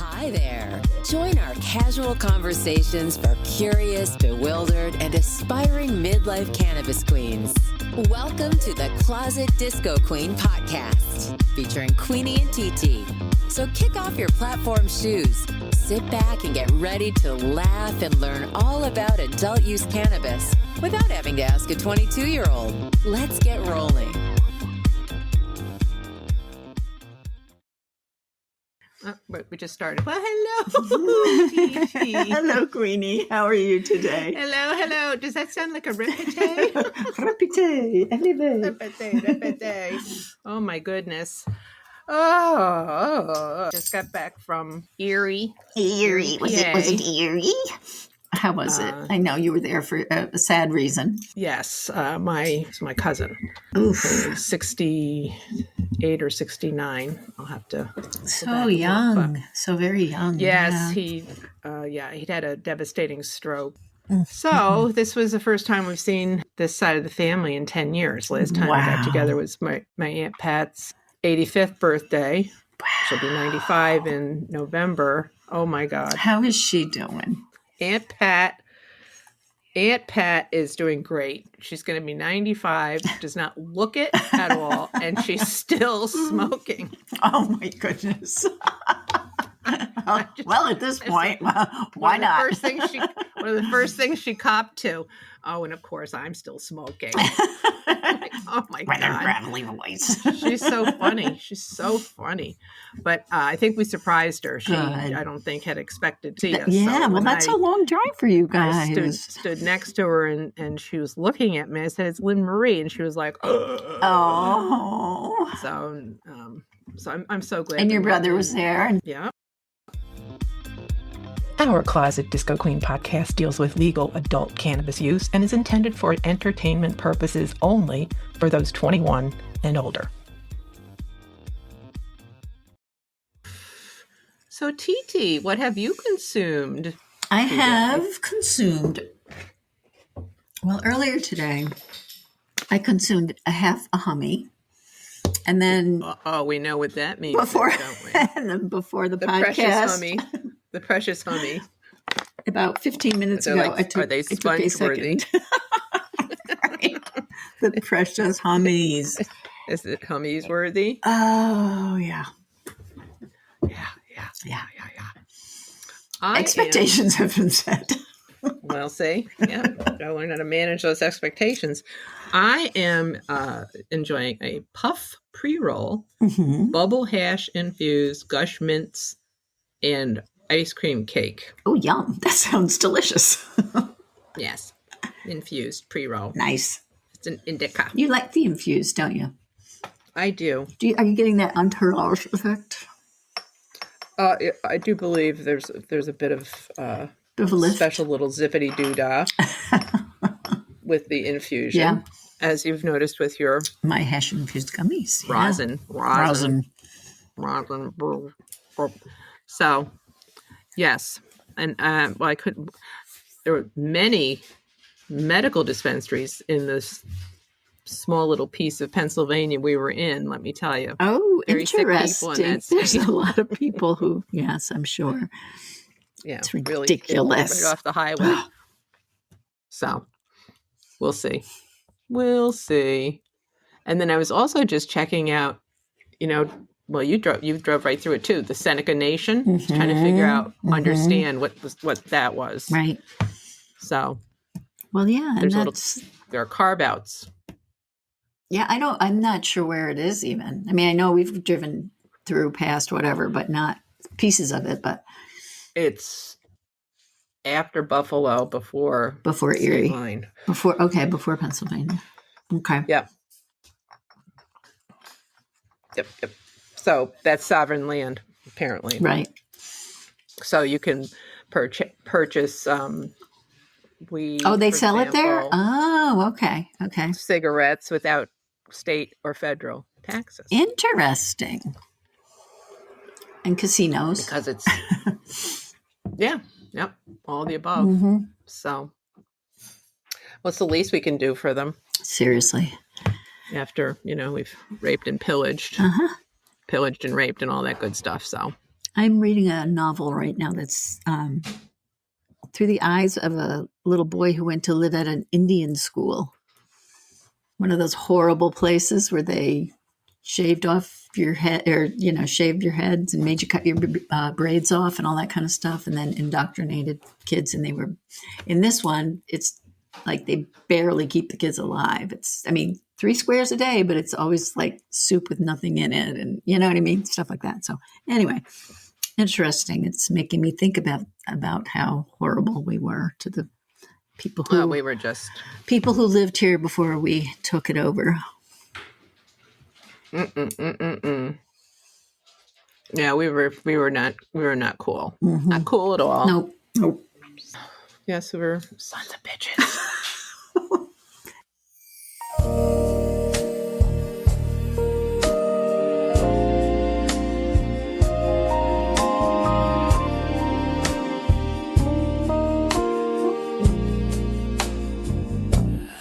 Hi there. Join our casual conversations for curious, bewildered, and aspiring midlife cannabis queens. Welcome to the Closet Disco Queen podcast, featuring Queenie and TT. So kick off your platform shoes, sit back and get ready to laugh and learn all about adult use cannabis without having to ask a 22-year-old. Let's get rolling. We just started. Well, hello. Hello, Queenie. How are you today? Hello. Does that sound like a repete? Repete. Oh, my goodness. Just got back from Erie. Was it Erie? How was it? I know you were there for a sad reason. Yes, my cousin. Oof. 68 or 69. I'll have to. So young, so very young. Yes, he'd had a devastating stroke. So this was the first time we've seen this side of the family in 10 years. Last time we got together was my Aunt Pat's 85th birthday. She'll be 95 in November. Oh my God. How is she doing? Aunt Pat is doing great. She's going to be 95, does not look it at all, and she's still smoking. Oh my goodness. Well, at this point, why not? One of the first things she copped to. Oh, and of course, I'm still smoking. Oh my God. Gravelly voice. She's so funny. But I think we surprised her. She, I don't think, had expected to see us. Yeah, well, that's a long drive for you guys. I stood next to her and she was looking at me. I said, "It's Lynn Marie," and she was like, "Oh." So I'm so glad. And your brother was there. Yeah. Our Closet Disco Queen podcast deals with legal adult cannabis use and is intended for entertainment purposes only for those 21 and older. So, TT, what have you consumed? I have consumed. Well, earlier today, I consumed a half a hummy. And then... we know what that means, before, don't we? And then before the podcast... The precious hummy. About 15 minutes ago, are they sponge-worthy? The precious hummies. Is it hummies worthy? Oh, yeah. Yeah. Expectations have been set. Well, see, gotta learn how to manage those expectations. I am enjoying a puff pre-roll, bubble hash infused gush mints, and ice cream cake. Oh, yum. That sounds delicious. Yes. Infused pre-roll. Nice. It's an indica. You like the infused, don't you? I do. Are you getting that entourage effect? I do believe there's a bit of special little zippity doodah with the infusion. Yeah. As you've noticed with your... My hash infused gummies. Rosin. So... Yes, and I couldn't. There were many medical dispensaries in this small little piece of Pennsylvania we were in. Let me tell you. Oh, very interesting. Sick people in that There's state. A lot of people who, yes, I'm sure. Yeah, it's ridiculous. Really right off the highway. So, we'll see. And then I was also just checking out, well, you drove right through it too. The Seneca Nation, trying to figure out, understand what that was. Right. So, well, yeah, and there are carve outs. Yeah, I'm not sure where it is even. I mean, I know we've driven through past whatever, but not pieces of it. But it's after Buffalo, before Erie, line. before Pennsylvania. Okay. Yep. So that's sovereign land, apparently. Right. So you can purchase weed. Oh, they sell it there? Oh, okay. Cigarettes without state or federal taxes. Interesting. And casinos. Because it's... all the above. So what's the least we can do for them? Seriously. After, we've raped and pillaged. Pillaged and raped and all that good stuff. So I'm reading a novel right now that's through the eyes of a little boy who went to live at an Indian school. One of those horrible places where they shaved off your head, or shaved your heads and made you cut your braids off and all that kind of stuff, and then indoctrinated kids. And they were in this one. It's like they barely keep the kids alive. It's 3 squares a day, but it's always like soup with nothing in it, and you know what I mean, stuff like that. So anyway, interesting. It's making me think about how horrible we were to the people who we were just people who lived here before we took it over. Yeah, we were not cool. Mm-hmm. Not cool at all. Nope. Yes, we were sons of bitches.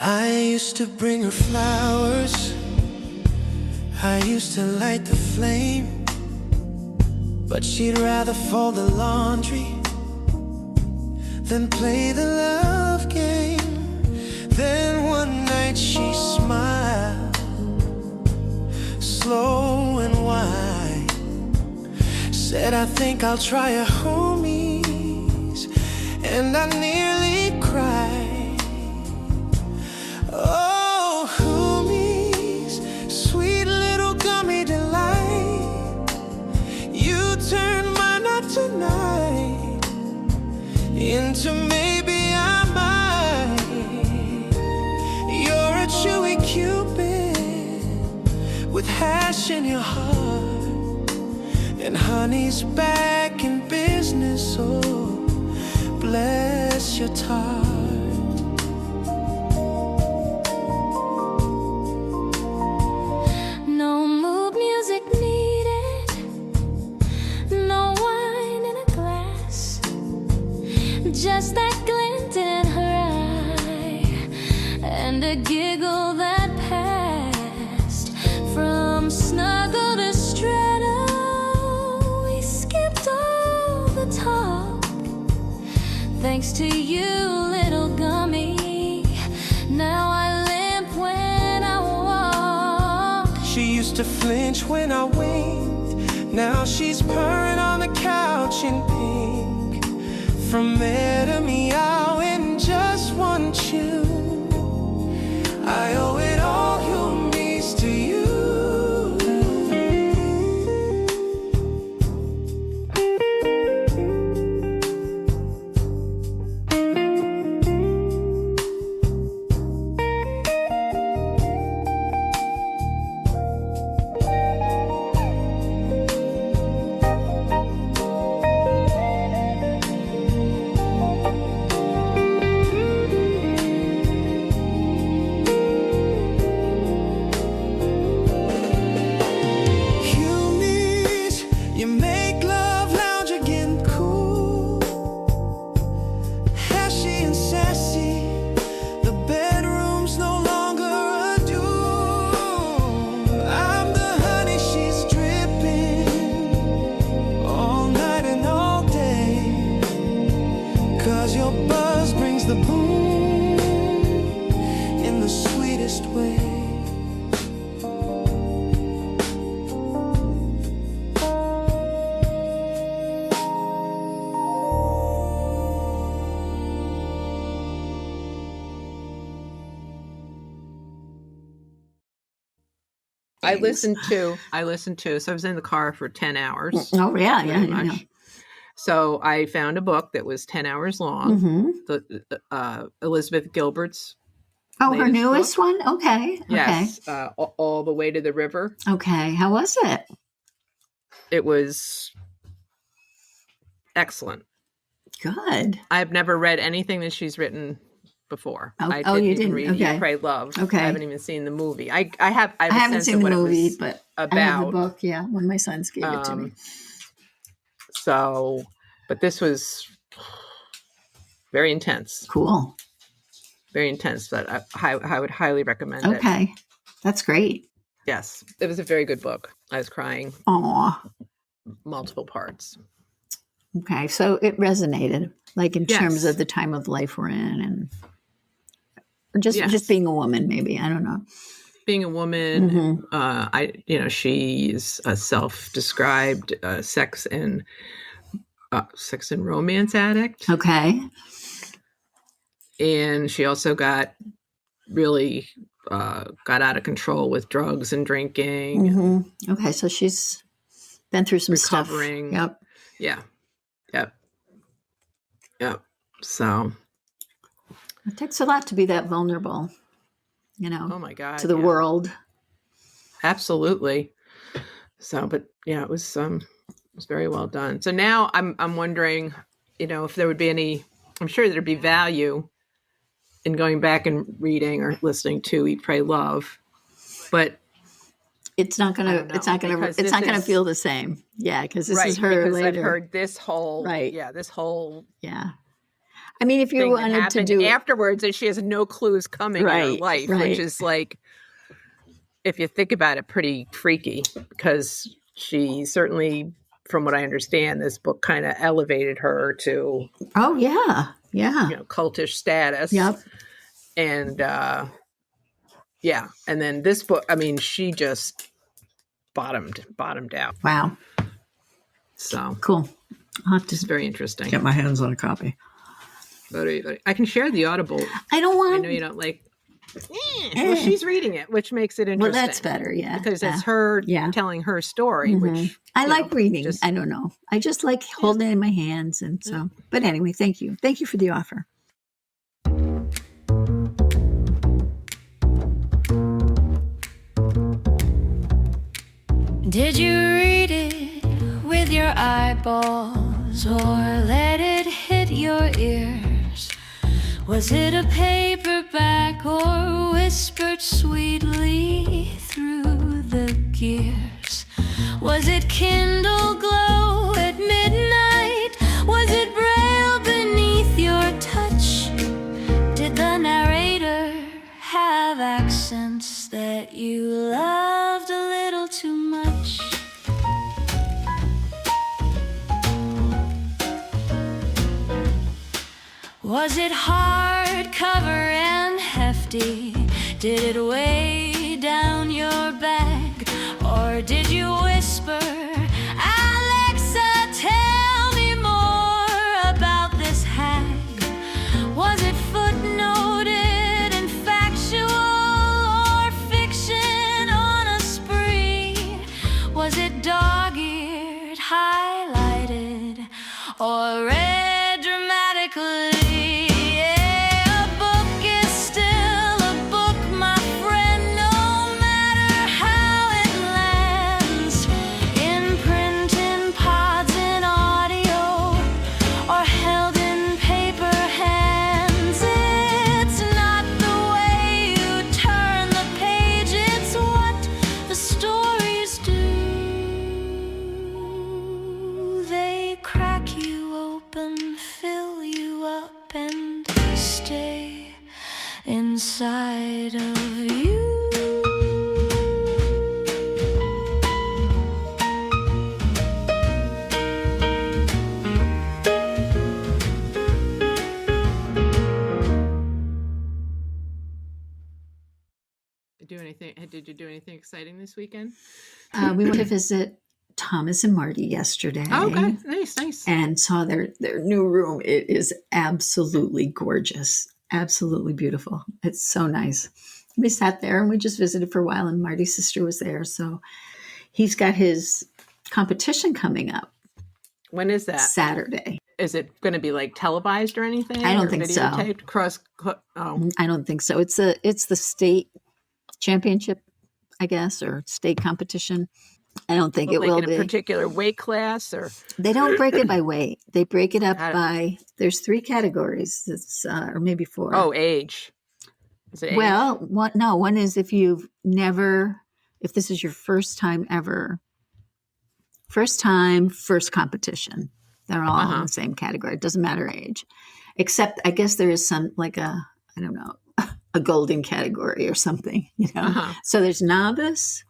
I used to bring her flowers, I used to light the flame, but she'd rather fold the laundry than play the love game. Then one night she smiled, slow and wide, said, I think I'll try a homies, and I nearly cried. Oh, homies, sweet little gummy delight, you turned my night tonight into maybe I might. You're a chewy Cupid with hash in your heart, and honey's back in business, oh, bless your tart. Just that glint in her eye, and a giggle that passed from snuggle to straddle. We skipped all the talk, thanks to you, little gummy. Now I limp when I walk. She used to flinch when I winked, now she's purring on the couch in pink. From there to meow in just one chew, I owe it all, your knees to you. I listened to. So I was in the car for 10 hours. Oh yeah. So I found a book that was 10 hours long. Mm-hmm. The Elizabeth Gilbert's. Her newest book. One. Okay. Yes. All the Way to the River. Okay. How was it? It was excellent. Good. I've never read anything that she's written before. I didn't read okay. Eat, Pray, Love. Okay. I haven't even seen the movie. I haven't seen the movie, but about. I have the book. Yeah, when my sons gave it to me. So, but this was very intense. Cool. Very intense. But I would highly recommend it. Okay, that's great. Yes, it was a very good book. I was crying. Aw. multiple parts. Okay, so it resonated, like in Yes. terms of the time of life we're in, and or just being a woman, maybe. I don't know. Being a woman, she's a self-described sex and romance addict, Okay. and she also got really got out of control with drugs and drinking, and Okay, so she's been through some recovering. stuff. Yep. So It takes a lot to be that vulnerable, oh my God, to the world. Absolutely. So, but yeah, it was very well done. So now I'm wondering, if there would be any. I'm sure there'd be value in going back and reading or listening to Eat, Pray, Love, but it's not gonna feel the same. Yeah, because this is her because later. I've heard this whole Yeah. I mean, if you thing wanted that to happened do afterwards, and she has no clues coming in her life, which is like, if you think about it, pretty freaky, because she certainly, from what I understand, this book kind of elevated her to cultish status. Yep. And and then this book, I mean, she just bottomed out. Wow. So cool. I'll have to it's very interesting. get my hands on a copy. But I can share the Audible. I don't want. I know you don't like. Well, she's reading it, which makes it interesting. Well, that's better, because it's her telling her story. Which I like reading. I don't know. I just like holding it in my hands, and so. But anyway, thank you for the offer. Did you read it with your eyeballs or let it hit your ears? Was it a paperback or whispered sweetly through the gears? Was it Kindle glow at midnight? Was it braille beneath your touch? Did the narrator have accents that you loved a little too much? Was it hardcover and hefty? Did it weigh down your bag? Or did you whisper, Alexa, tell me more about this hag? Was it footnoted and factual or fiction on a spree? Was it dog-eared, highlighted, or read dramatically? Inside of you. Did you do anything exciting this weekend? We went to visit Thomas and Marty yesterday. Oh, okay. Nice. And saw their new room. It is absolutely gorgeous. Absolutely beautiful. It's so nice. We sat there and we just visited for a while, and Marty's sister was there. So he's got his competition coming up. When is that? Saturday. Is it going to be like televised or anything? I don't think so. I don't think so. It's the state championship, I guess, or state competition. I don't think it will be. In a particular weight class, or they don't break it by weight. They break it up by. There's 3 categories. It's or maybe 4. Oh, age. Is it age? Well, one is if this is your first time ever. First time, first competition. They're all in the same category. It doesn't matter age, except I guess there is some a golden category or something. So there's novice.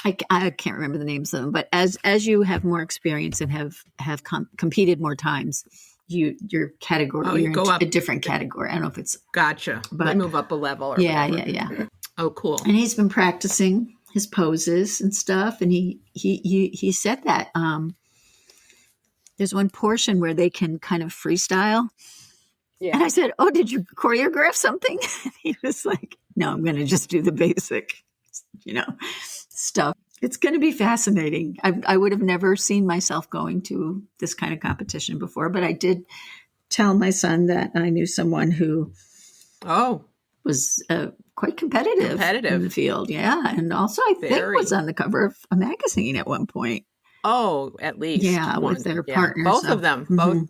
I can't remember the names of them, but as you have more experience and have competed more times, your category, you're go in up a different category. I don't know if it's gotcha, but move up a level. Or yeah, whatever. yeah. Oh, cool. And he's been practicing his poses and stuff, and he said that there's one portion where they can kind of freestyle. Yeah. And I said, "Oh, did you choreograph something?" And he was like, "No, I'm going to just do the basic, stuff." It's going to be fascinating. I would have never seen myself going to this kind of competition before, but I did tell my son that I knew someone who was quite competitive in the field. Yeah. And also I think was on the cover of a magazine at one point. Oh, at least. Yeah, with their partners. Both of them. Mm-hmm. Both.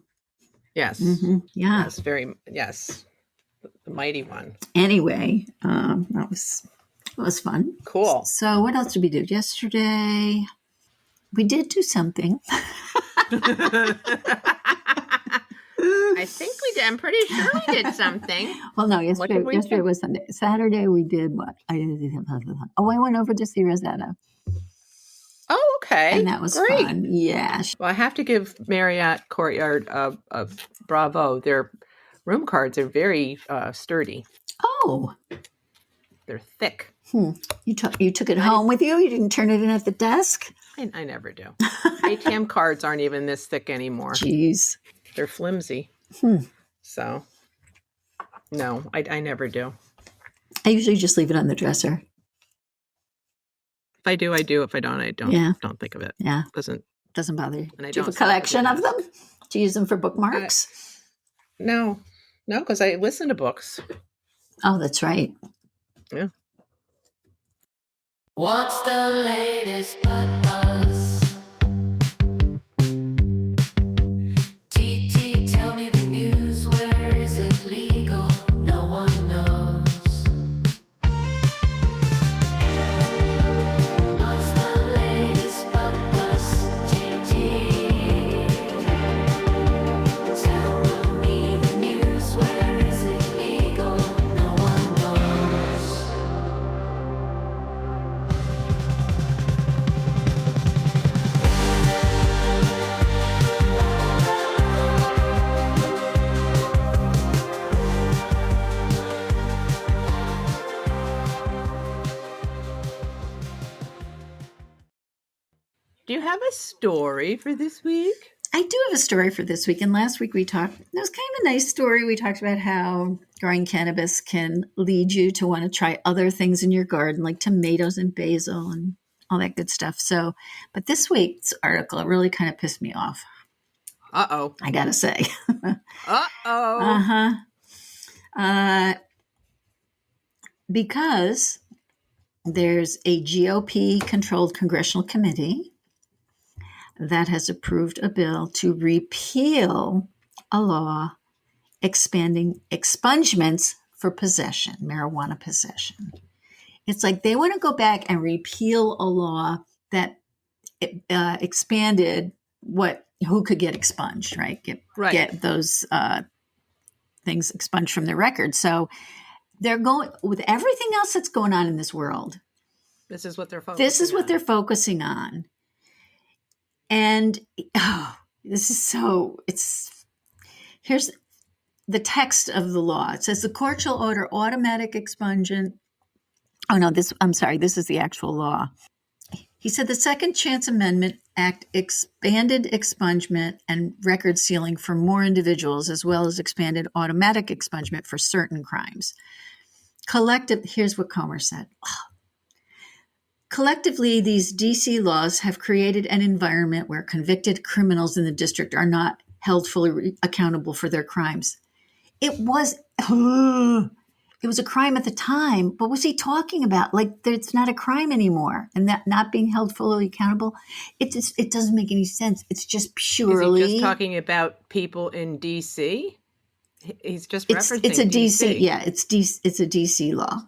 Yes. Mm-hmm. Yeah. Yes. The mighty one. Anyway, that was fun. Cool. So what else did we do? Yesterday, we did do something. I think we did. I'm pretty sure we did something. Well, no, yesterday was Sunday. Saturday, we did what? I went over to see Rosetta. Oh, okay. And that was great. Fun. Yeah. Well, I have to give Marriott Courtyard a bravo. Their room cards are very sturdy. Oh. They're thick. You took it home with you? You didn't turn it in at the desk? I never do. ATM cards aren't even this thick anymore. Jeez. They're flimsy. So, no, I never do. I usually just leave it on the dresser. If I do, I do. If I don't, I don't. Yeah. Don't think of it. Yeah. Doesn't bother you. And I do you have a collection of them? Do you use them for bookmarks? No, because I listen to books. Oh, that's right. Yeah. What's the latest but buzz? TT, tell me the news. Where is it legal? No one knows. What's the latest but buzz? TT, tell me the news. Where is it legal? No one knows. Do you have a story for this week? I do have a story for this week. And last week it was kind of a nice story. We talked about how growing cannabis can lead you to want to try other things in your garden, like tomatoes and basil and all that good stuff. So, but this week's article really kind of pissed me off. Uh-oh. I got to say. Uh-oh. Because there's a GOP-controlled congressional committee that has approved a bill to repeal a law expanding expungements for possession, marijuana possession. It's like they want to go back and repeal a law that expanded who could get expunged, right? Get those things expunged from their record. So they're going with everything else that's going on in this world. This is what they're focusing on. This is what they're focusing on. And here's the text of the law. It says the court shall order automatic expungement. Oh no, this is the actual law. He said the Second Chance Amendment Act expanded expungement and record sealing for more individuals, as well as expanded automatic expungement for certain crimes. Here's what Comer said. Collectively, these DC laws have created an environment where convicted criminals in the district are not held fully accountable for their crimes. It was a crime at the time, but what's he talking about? Like, it's not a crime anymore, and that not being held fully accountable, it doesn't make any sense. It's just purely. Is he just talking about people in DC? He's just referencing it's a DC. Yeah, it's a DC law.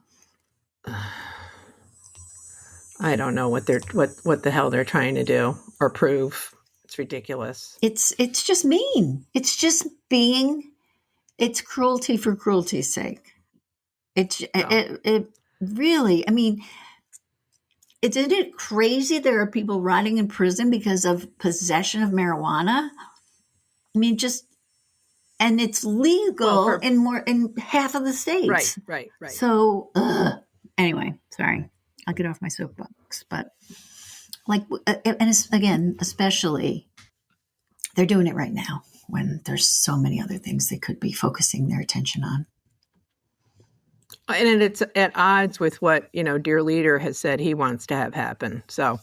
I don't know what the hell they're trying to do or prove. It's ridiculous. It's just mean. It's just it's cruelty for cruelty's sake. It really, I mean, Isn't it crazy there are people rotting in prison because of possession of marijuana? I mean, and it's legal in half of the states. Right. So, anyway, sorry, I'll get off my soapbox. But again, especially they're doing it right now when there's so many other things they could be focusing their attention on. And it's at odds with what, dear leader has said he wants to have happen. So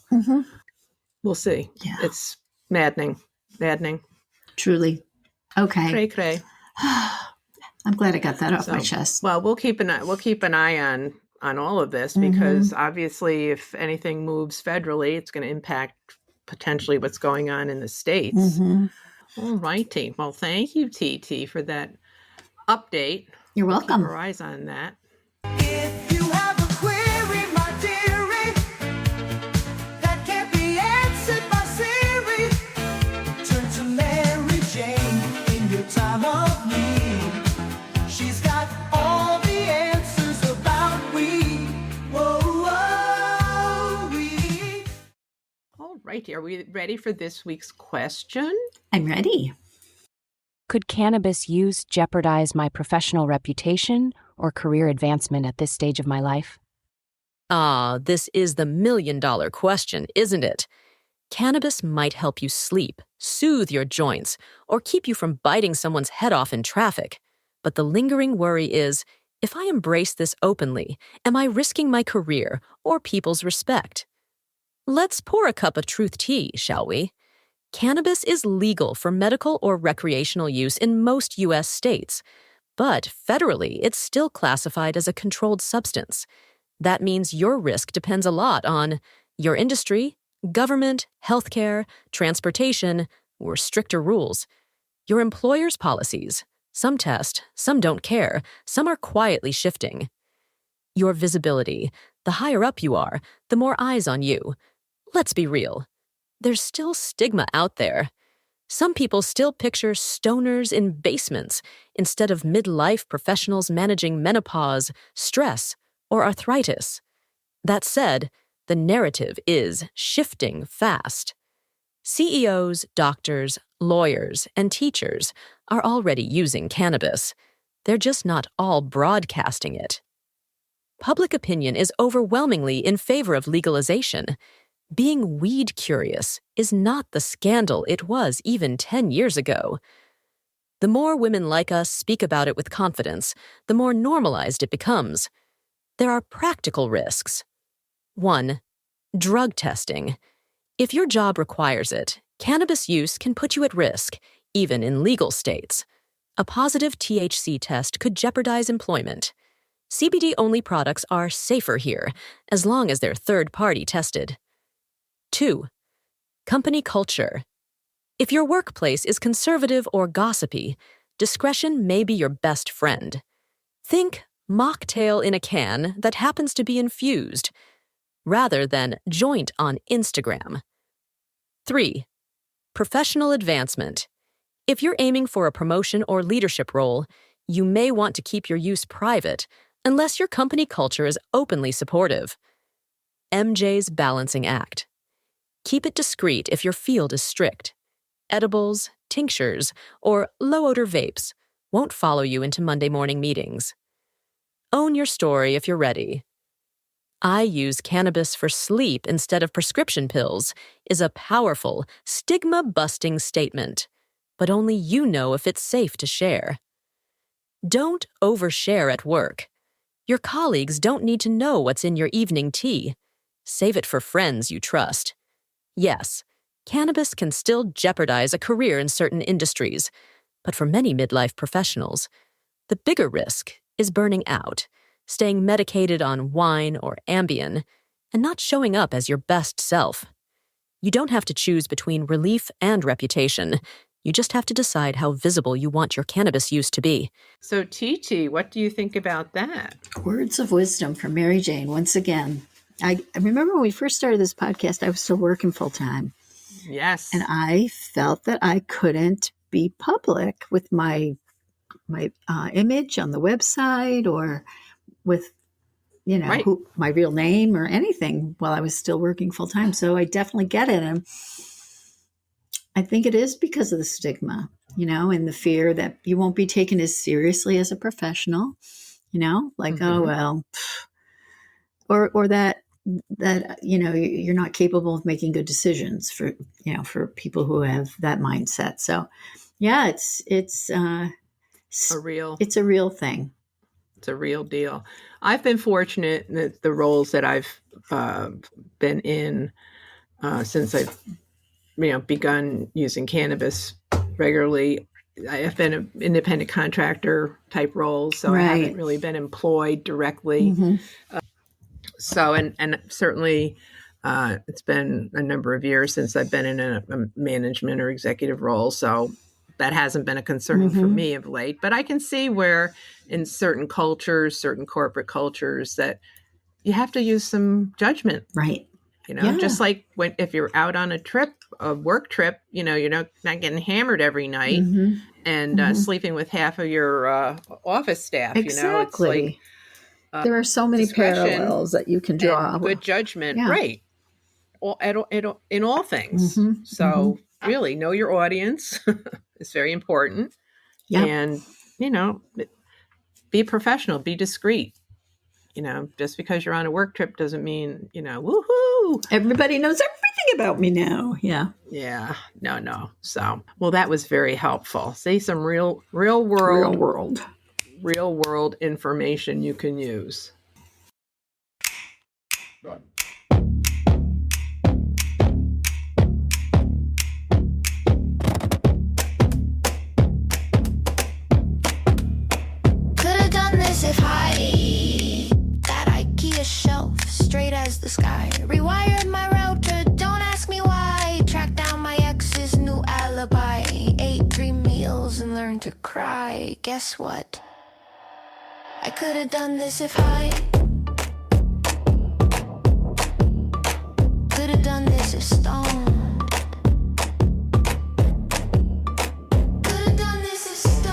we'll see. Yeah. It's maddening. Truly. Okay. Cray. I'm glad I got that off my chest. Well, we'll keep an eye on all of this because obviously if anything moves federally, it's going to impact potentially what's going on in the states. All righty. Well, thank you, TT, for that update. You're welcome. Keep our eyes on that. If you have a query, my dearie, that can't be answered by Siri, turn to Mary Jane in your time of need. She's got all the answers about weed. All righty. Are we ready for this week's question? I'm ready. Could cannabis use jeopardize my professional reputation or career advancement at this stage of my life? This is the $1 million question, isn't it? Cannabis might help you sleep, soothe your joints, or keep you from biting someone's head off in traffic. But the lingering worry is, if I embrace this openly, am I risking my career or people's respect? Let's pour a cup of truth tea, shall we? Cannabis is legal for medical or recreational use in most U.S. states, but federally, it's still classified as a controlled substance. That means your risk depends a lot on your industry, government, healthcare, transportation, or stricter rules, your employer's policies. Some test, some don't care, some are quietly shifting. Your visibility. The higher up you are, the more eyes on you. Let's be real. There's still stigma out there. Some people still picture stoners in basements instead of midlife professionals managing menopause, stress, or arthritis. That said, the narrative is shifting fast. CEOs, doctors, lawyers, and teachers are already using cannabis. They're just not all broadcasting it. Public opinion is overwhelmingly in favor of legalization. Being weed curious is not the scandal it was even 10 years ago. The more women like us speak about it with confidence, the more normalized it becomes. There are practical risks. 1. Drug testing. If your job requires it, cannabis use can put you at risk, even in legal states. A positive THC test could jeopardize employment. CBD-only products are safer here, as long as they're third-party tested. 2. Company culture. If your workplace is conservative or gossipy, discretion may be your best friend. Think mocktail in a can that happens to be infused, rather than joint on Instagram. 3. Professional advancement. If you're aiming for a promotion or leadership role, you may want to keep your use private unless your company culture is openly supportive. MJ's balancing act. Keep it discreet if your field is strict. Edibles, tinctures, or low-odor vapes won't follow you into Monday morning meetings. Own your story if you're ready. I use cannabis for sleep instead of prescription pills is a powerful, stigma-busting statement, but only you know if it's safe to share. Don't overshare at work. Your colleagues don't need to know what's in your evening tea. Save it for friends you trust. Yes, cannabis can still jeopardize a career in certain industries, but for many midlife professionals, the bigger risk is burning out, staying medicated on wine or Ambien, and not showing up as your best self. You don't have to choose between relief and reputation. You just have to decide how visible you want your cannabis use to be. So, TT, what do you think about that? Words of wisdom from Mary Jane once again. I remember when we first started this podcast, I was still working full time. Yes. And I felt that I couldn't be public with my image on the website or with Right. my real name or anything while I was still working full time. So I definitely get it. And I think it is because of the stigma, and the fear that you won't be taken as seriously as a professional, like, oh, well, or that you're not capable of making good decisions for people who have that mindset. So yeah, it's a real thing. It's a real deal. I've been fortunate that the roles that I've been in since I've begun using cannabis regularly. I have been an independent contractor type roles, so I haven't really been employed directly. So, and certainly it's been a number of years since I've been in a management or executive role. So that hasn't been a concern for me of late. But I can see where in certain cultures, certain corporate cultures, that you have to use some judgment. Right. Just like if you're out on a work trip, you're not getting hammered every night and sleeping with half of your office staff. Exactly. It's like, there are so many parallels that you can draw. Good judgment, right? In all things. So really know your audience. It's very important. And, be professional, be discreet. Just because you're on a work trip doesn't mean, woohoo. Everybody knows everything about me now. Yeah. Yeah. No. So, well, that was very helpful. See, some real world information you can use. Could've done this if that IKEA shelf straight as the sky. Rewired my router, don't ask me why. Tracked down my ex's new alibi. Ate 3 meals and learned to cry. Guess what? I could've done this if could've done this if stoned. Could've done this if stoned.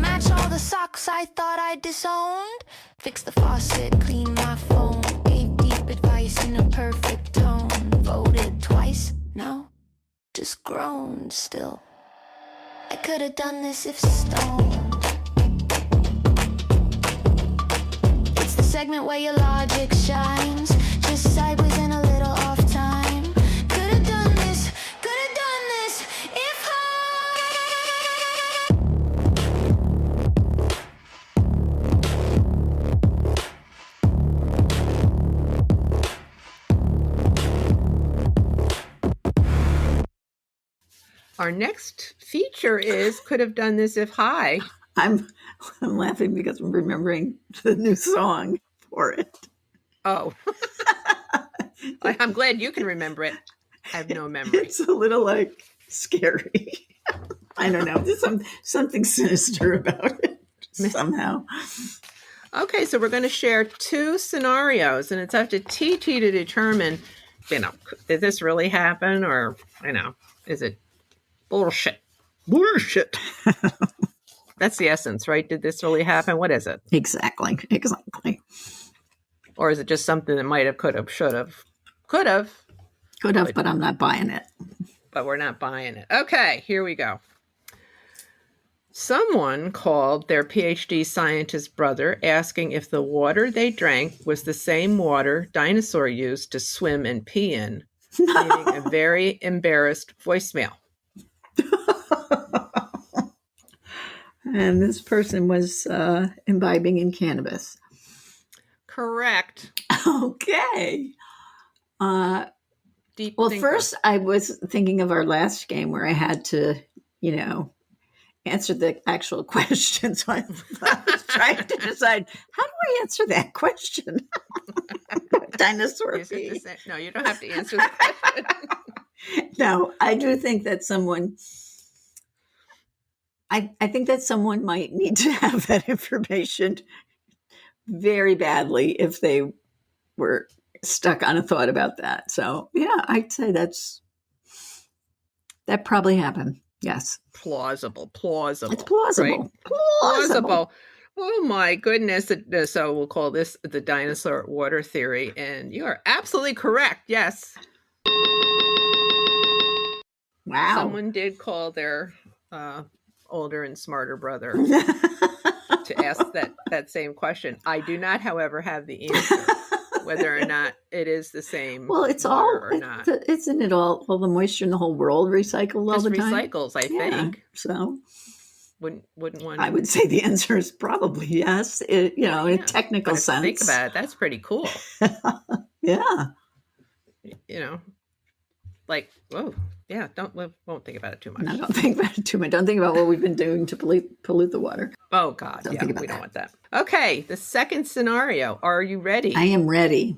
Match all the socks I thought I disowned. Fix the faucet, clean my phone. Gave deep advice in a perfect tone. Voted twice, no, just groaned still. I could've done this if stoned. It's the segment where your logic shines. Just sideways and a little off time. Could've done this if Our next feature is could have done this if high. I'm laughing because I'm remembering the new song for it. Oh. I'm glad you can remember it. I have no memory. It's a little like scary. I don't know. There's something sinister about it somehow. Okay, so we're going to share 2 scenarios, and it's up to TT to determine, did this really happen, or, is it bullshit? Bullshit. That's the essence, right? Did this really happen? What is it? Exactly. Or is it just something that might have, could have, should have? Could have, but I'm not buying it. But we're not buying it. Okay, here we go. Someone called their PhD scientist brother asking if the water they drank was the same water dinosaur used to swim and pee in, leaving a very embarrassed voicemail. And this person was imbibing in cannabis. Correct. Okay. Well, thinker. First I was thinking of our last game where I had to, answer the actual question. So I was trying to decide, how do I answer that question? Dinosaur pee. No, you don't have to answer the question. No, I do think that someone... I think that someone might need to have that information very badly if they were stuck on a thought about that. So, yeah, I'd say that probably happened. Yes. Plausible. It's plausible. Right? Plausible. Oh my goodness. So we'll call this the dinosaur water theory. And you are absolutely correct. Yes. Wow. Someone did call their older and smarter brother to ask that same question. I do not, however, have the answer whether or not it is the same. Well, it's water all, or not. Isn't it all the moisture in the whole world recycled all the time? Recycles, I think. So wouldn't one? I would say the answer is probably yes. In technical sense. Think about it. That's pretty cool. Yeah. Like, whoa, yeah. Won't think about it too much. No, don't think about it too much. Don't think about what we've been doing to pollute the water. Oh God, we don't want that. Okay, the second scenario. Are you ready? I am ready.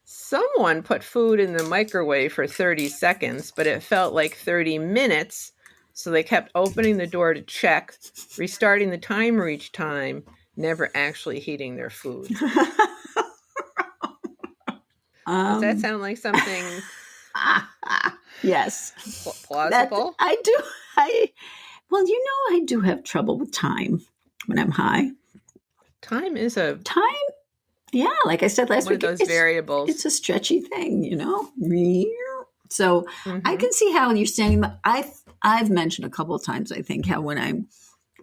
Someone put food in the microwave for 30 seconds, but it felt like 30 minutes. So they kept opening the door to check, restarting the timer each time, never actually heating their food. Does that sound like something? Yes. Plausible? I do have trouble with time when I'm high. Time. Yeah, like I said last week, one of those variables. It's a stretchy thing, So I can see how you're standing. I've mentioned a couple of times, I think, how when I'm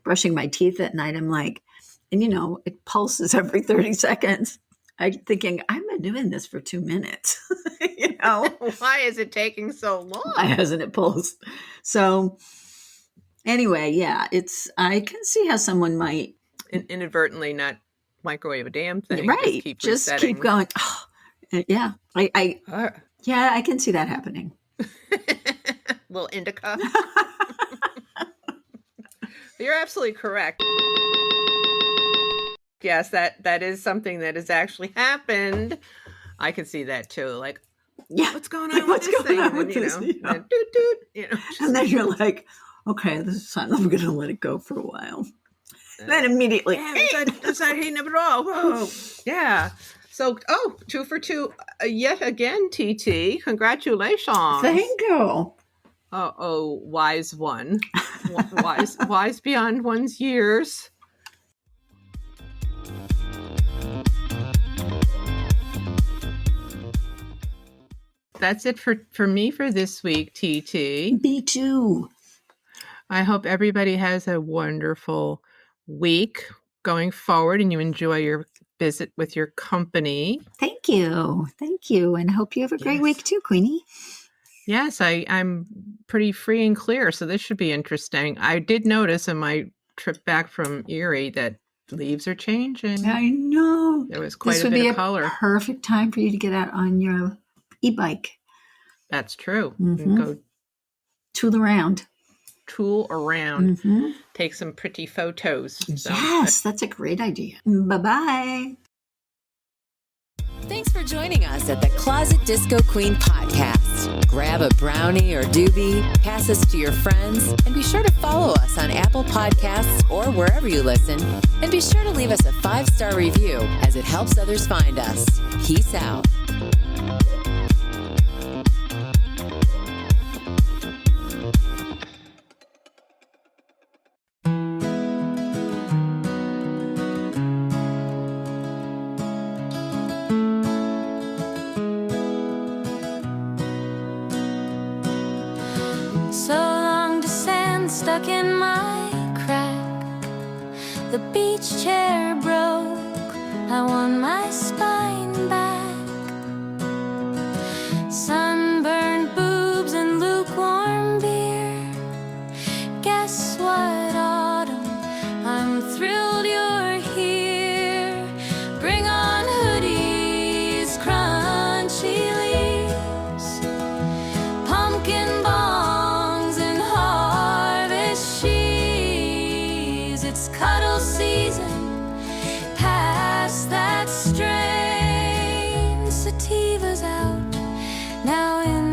brushing my teeth at night, I'm like, and it pulses every 30 seconds. I'm thinking, I've been doing this for 2 minutes. Why is it taking so long? Why hasn't it pulsed? So anyway, yeah, I can see how someone might inadvertently not microwave a damn thing. Right. Just keep going. Oh, yeah. I can see that happening. Little indica. You're absolutely correct. Yes, that is something that has actually happened. I can see that too. Like, yeah, what's going on with this thing? And then you're like, okay, this is fine. I'm going to let it go for a while. Then immediately, it's not heating up at all. Whoa, yeah. So, 2 for 2 yet again, TT. Congratulations. Thank you. Oh, wise one, wise beyond one's years. That's it for me for this week, TT. Me too. I hope everybody has a wonderful week going forward and you enjoy your visit with your company. Thank you. And I hope you have a great week too, Queenie. Yes, I'm pretty free and clear, so this should be interesting. I did notice in my trip back from Erie that leaves are changing. I know. There was quite a bit of color. This would be a perfect time for you to get out on your e-bike. That's true. Mm-hmm. Go tool around. Mm-hmm. Take some pretty photos. So. Yes, that's a great idea. Bye-bye. Thanks for joining us at the Closet Disco Queen podcast. Grab a brownie or doobie, pass us to your friends, and be sure to follow us on Apple Podcasts or wherever you listen. And be sure to leave us a 5-star review as it helps others find us. Peace out. Stuck in my crack. The beach chair broke. I want my spine back. Sunburned boobs and lukewarm beer. Guess what, autumn? I'm thrilled you're here. Bring on hoodies, crunchy leaves, pumpkin bongs and it's cuddle season, past that strain. Sativa's out, now in